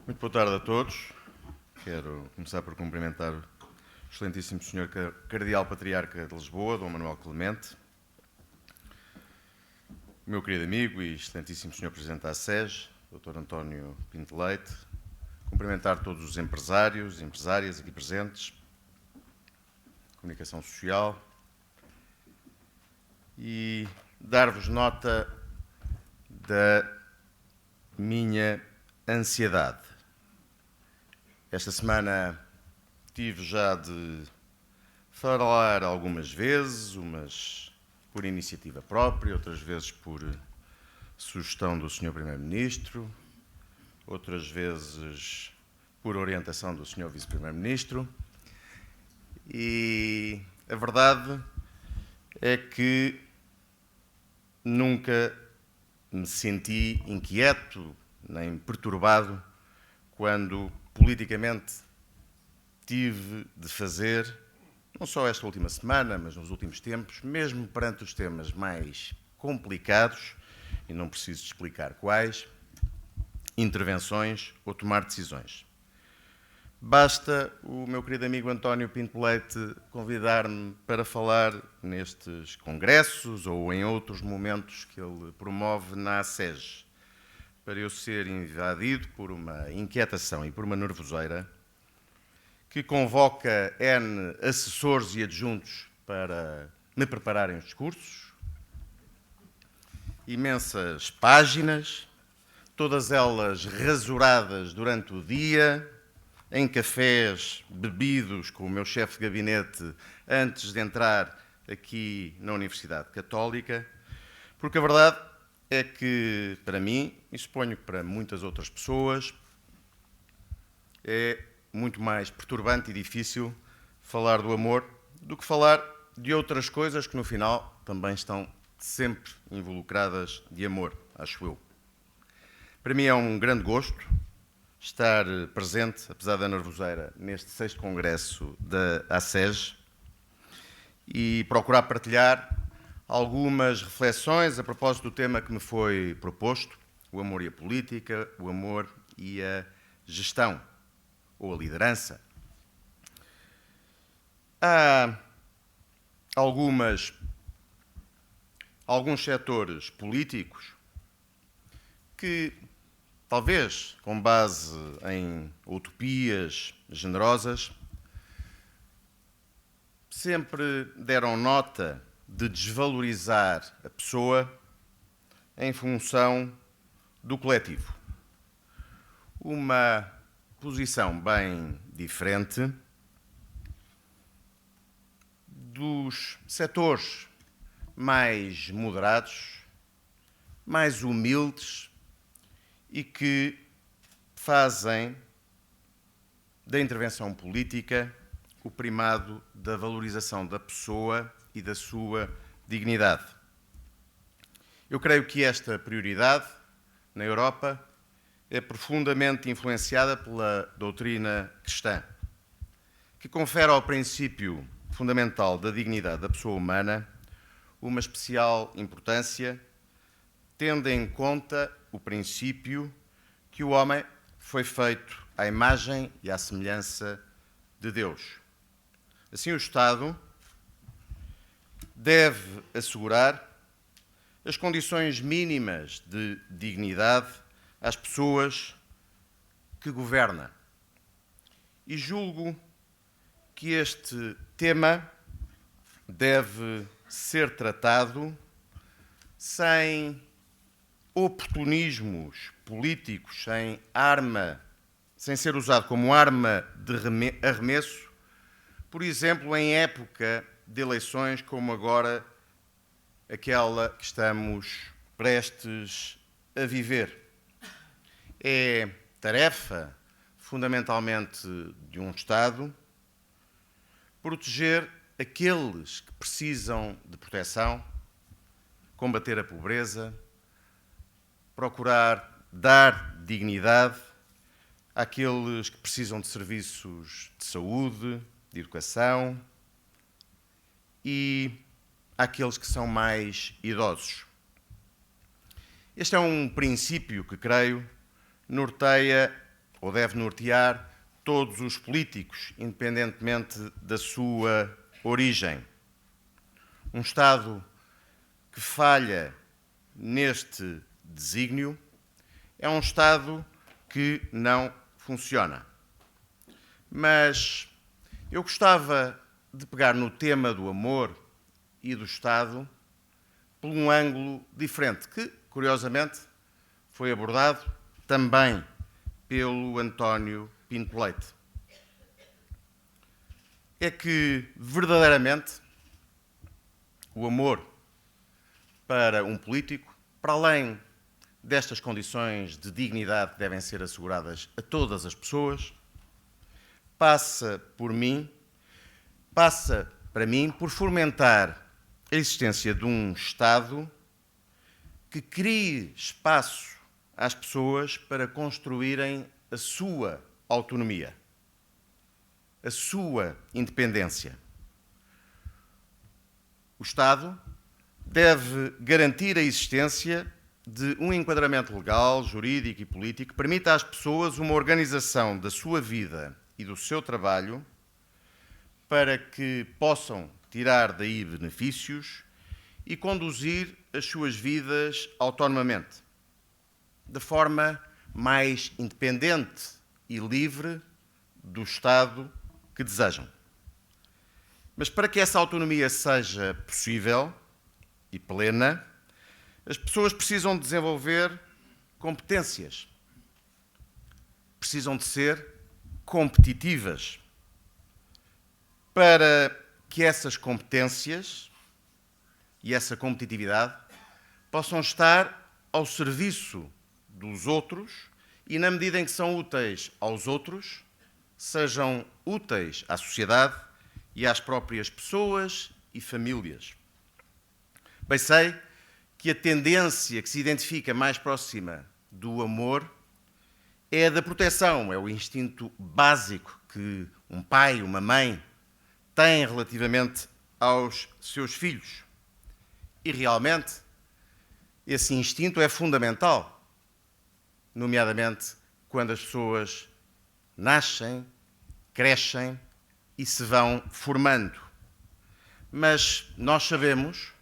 Muito boa tarde a todos. Quero começar por cumprimentar o excelentíssimo Sr. Cardeal Patriarca de Lisboa, Dom Manuel Clemente, o meu querido amigo e excelentíssimo Sr. Presidente da SES, Dr. António Pinto Leite, cumprimentar todos os empresários e empresárias aqui presentes, comunicação social, e dar-vos nota da minha ansiedade. Esta semana tive já de falar algumas vezes, umas por iniciativa própria, outras vezes por sugestão do Sr. Primeiro-Ministro, outras vezes por orientação do Sr. Vice-Primeiro-Ministro. E a verdade é que nunca me senti inquieto nem perturbado quando politicamente tive de fazer, não só esta última semana, mas nos últimos tempos, mesmo perante os temas mais complicados, e não preciso explicar quais, intervenções ou tomar decisões. Basta o meu querido amigo António Pinto Leite convidar-me para falar nestes congressos ou em outros momentos que ele promove na SES, para eu ser invadido por uma inquietação e por uma nervoseira que convoca N assessores e adjuntos para me prepararem os discursos, imensas páginas, todas elas rasuradas durante o dia, em cafés bebidos com o meu chefe de gabinete antes de entrar aqui na Universidade Católica, porque a verdade é que, para mim, e suponho que para muitas outras pessoas, é muito mais perturbante e difícil falar do amor do que falar de outras coisas que, no final, também estão sempre involucradas de amor, acho eu. Para mim é um grande gosto estar presente, apesar da nervoseira, neste 6º Congresso da ASES e procurar partilhar algumas reflexões a propósito do tema que me foi proposto, o amor e a política, o amor e a gestão, ou a liderança. Há alguns setores políticos que, talvez com base em utopias generosas, sempre deram nota de desvalorizar a pessoa em função do coletivo. Uma posição bem diferente dos setores mais moderados, mais humildes e que fazem da intervenção política o primado da valorização da pessoa e da sua dignidade. Eu creio que esta prioridade, na Europa, é profundamente influenciada pela doutrina cristã, que confere ao princípio fundamental da dignidade da pessoa humana uma especial importância, tendo em conta o princípio que o homem foi feito à imagem e à semelhança de Deus. Assim, o Estado deve assegurar as condições mínimas de dignidade às pessoas que governa. E julgo que este tema deve ser tratado sem oportunismos políticos, sem ser usado como arma de arremesso, por exemplo, em época de eleições como agora aquela que estamos prestes a viver. É tarefa, fundamentalmente, de um Estado proteger aqueles que precisam de proteção, combater a pobreza, procurar dar dignidade àqueles que precisam de serviços de saúde, de educação e àqueles que são mais idosos. Este é um princípio que, creio, norteia ou deve nortear todos os políticos, independentemente da sua origem. Um Estado que falha neste desígnio é um Estado que não funciona. Mas eu gostava de pegar no tema do amor e do Estado por um ângulo diferente, que, curiosamente, foi abordado também pelo António Pinto Leite. É que, verdadeiramente, o amor para um político, para além destas condições de dignidade que devem ser asseguradas a todas as pessoas, passa para mim por fomentar a existência de um Estado que crie espaço às pessoas para construírem a sua autonomia, a sua independência. O Estado deve garantir a existência de um enquadramento legal, jurídico e político que permita às pessoas uma organização da sua vida e do seu trabalho para que possam tirar daí benefícios e conduzir as suas vidas autonomamente, de forma mais independente e livre do Estado que desejam. Mas para que essa autonomia seja possível e plena, as pessoas precisam desenvolver competências, precisam de ser competitivas. Para que essas competências e essa competitividade possam estar ao serviço dos outros e, na medida em que são úteis aos outros, sejam úteis à sociedade e às próprias pessoas e famílias. Bem sei que a tendência que se identifica mais próxima do amor é a da proteção, é o instinto básico que um pai, uma mãe têm relativamente aos seus filhos. E realmente esse instinto é fundamental, nomeadamente quando as pessoas nascem, crescem e se vão formando. Mas nós sabemos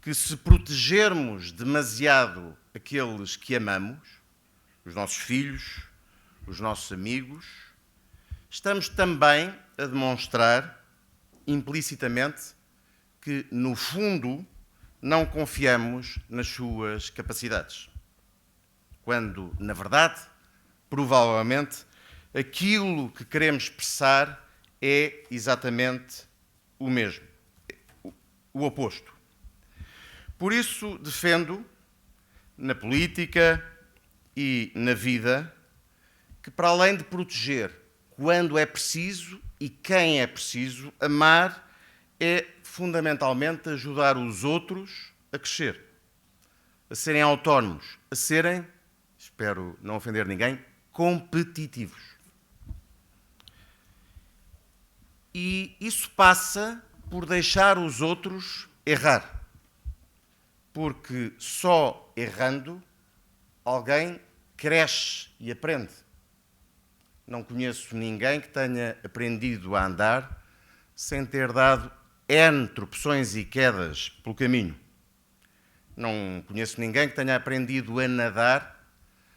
que se protegermos demasiado aqueles que amamos, os nossos filhos, os nossos amigos, estamos também a demonstrar implicitamente que, no fundo, não confiamos nas suas capacidades. Quando, na verdade, provavelmente, aquilo que queremos expressar é exatamente o mesmo, o oposto. Por isso, defendo, na política e na vida, que para além de proteger quando é preciso e quem é preciso, amar é fundamentalmente ajudar os outros a crescer, a serem autónomos, a serem, espero não ofender ninguém, competitivos. E isso passa por deixar os outros errar, porque só errando alguém cresce e aprende. Não conheço ninguém que tenha aprendido a andar sem ter dado N tropeções e quedas pelo caminho. Não conheço ninguém que tenha aprendido a nadar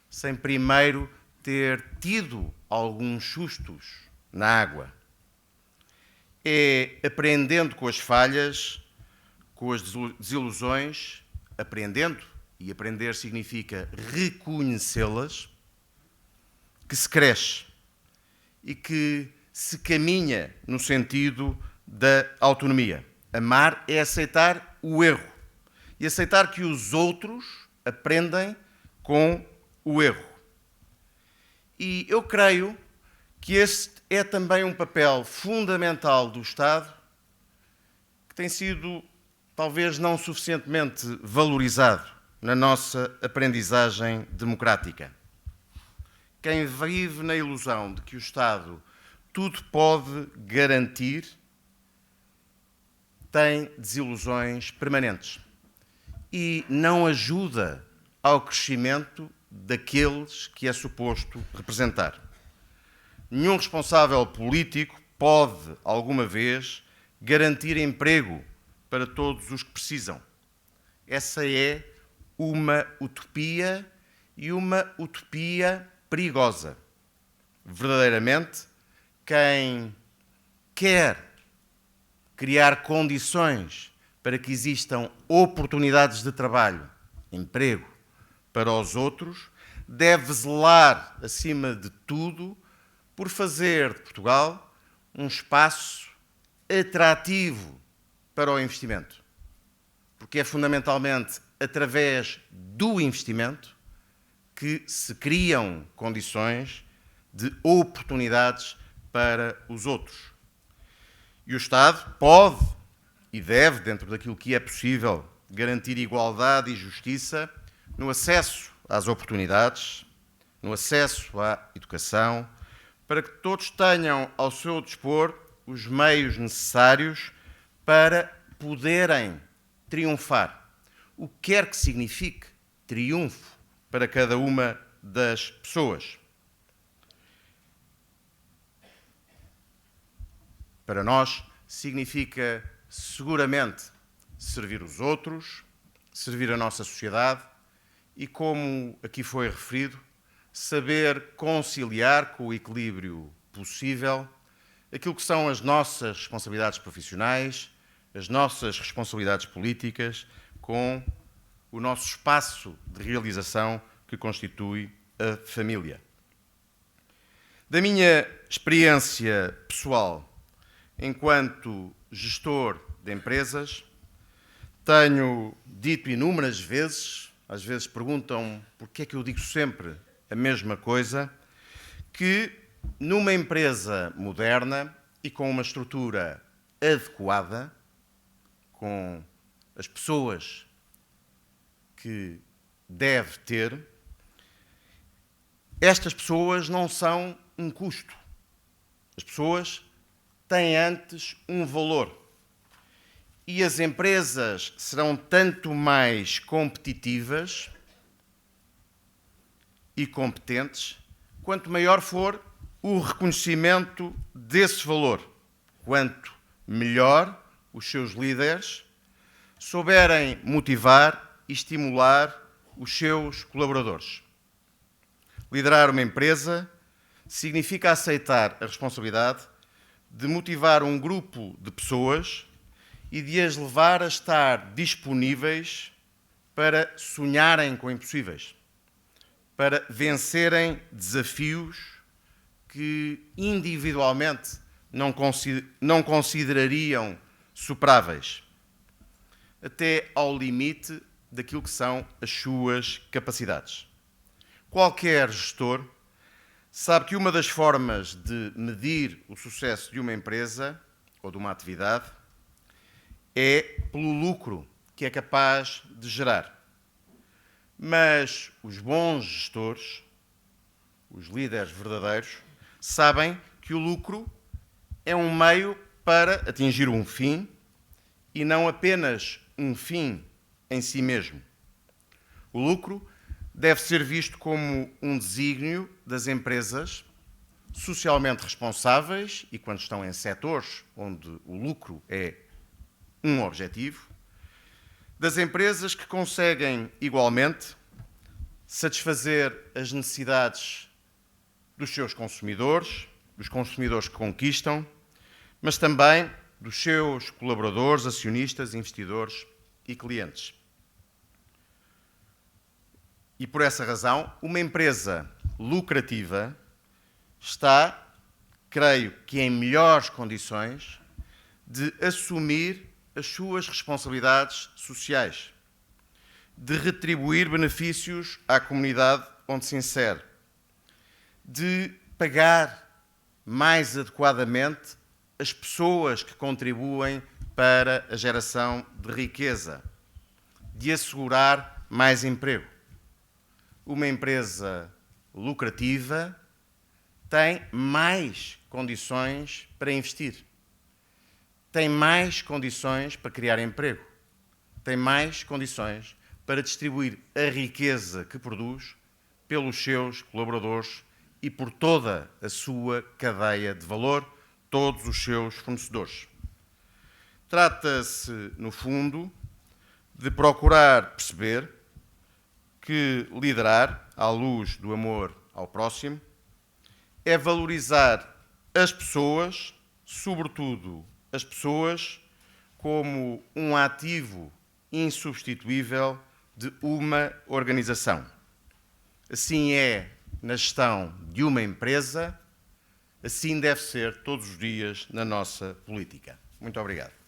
sem primeiro ter tido alguns sustos na água. É aprendendo com as falhas, com as desilusões, aprendendo, e aprender significa reconhecê-las, que se cresce e que se caminha no sentido da autonomia. Amar é aceitar o erro e aceitar que os outros aprendem com o erro. E eu creio que este é também um papel fundamental do Estado que tem sido talvez não suficientemente valorizado na nossa aprendizagem democrática. Quem vive na ilusão de que o Estado tudo pode garantir tem desilusões permanentes e não ajuda ao crescimento daqueles que é suposto representar. nenhum responsável político pode, alguma vez, garantir emprego para todos os que precisam. Essa é uma utopia e uma utopia perigosa. Verdadeiramente, quem quer criar condições para que existam oportunidades de trabalho, emprego, para os outros, deve zelar, acima de tudo, por fazer de Portugal um espaço atrativo para o investimento. Porque é fundamentalmente através do investimento que se criam condições de oportunidades para os outros. E o Estado pode e deve, dentro daquilo que é possível, garantir igualdade e justiça no acesso às oportunidades, no acesso à educação, para que todos tenham ao seu dispor os meios necessários para poderem triunfar. O que quer que signifique triunfo para cada uma das pessoas. Para nós, significa seguramente servir os outros, servir a nossa sociedade e, como aqui foi referido, saber conciliar com o equilíbrio possível aquilo que são as nossas responsabilidades profissionais, as nossas responsabilidades políticas, com o nosso espaço de realização que constitui a família. Da minha experiência pessoal, enquanto gestor de empresas, tenho dito inúmeras vezes, às vezes perguntam porque é que eu digo sempre a mesma coisa, que numa empresa moderna e com uma estrutura adequada, com as pessoas que deve ter, estas pessoas não são um custo. As pessoas têm antes um valor. E as empresas serão tanto mais competitivas e competentes quanto maior for o reconhecimento desse valor, quanto melhor os seus líderes souberem motivar e estimular os seus colaboradores. Liderar uma empresa significa aceitar a responsabilidade de motivar um grupo de pessoas e de as levar a estar disponíveis para sonharem com impossíveis, para vencerem desafios que individualmente não considerariam superáveis, até ao limite daquilo que são as suas capacidades. Qualquer gestor sabe que uma das formas de medir o sucesso de uma empresa ou de uma atividade é pelo lucro que é capaz de gerar. Mas os bons gestores, os líderes verdadeiros, sabem que o lucro é um meio para atingir um fim e não apenas um fim em si mesmo. O lucro deve ser visto como um desígnio das empresas socialmente responsáveis e, quando estão em setores onde o lucro é um objetivo, das empresas que conseguem igualmente satisfazer as necessidades dos seus consumidores, dos consumidores que conquistam, mas também dos seus colaboradores, acionistas, investidores e clientes. E por essa razão, uma empresa lucrativa está, creio que em melhores condições, de assumir as suas responsabilidades sociais, de retribuir benefícios à comunidade onde se insere, de pagar mais adequadamente as pessoas que contribuem para a geração de riqueza, de assegurar mais emprego. Uma empresa lucrativa tem mais condições para investir, tem mais condições para criar emprego, tem mais condições para distribuir a riqueza que produz pelos seus colaboradores e por toda a sua cadeia de valor, todos os seus fornecedores. Trata-se, no fundo, de procurar perceber que liderar, à luz do amor ao próximo, é valorizar as pessoas, sobretudo as pessoas, como um ativo insubstituível de uma organização. Assim é na gestão de uma empresa, assim deve ser todos os dias na nossa política. Muito obrigado.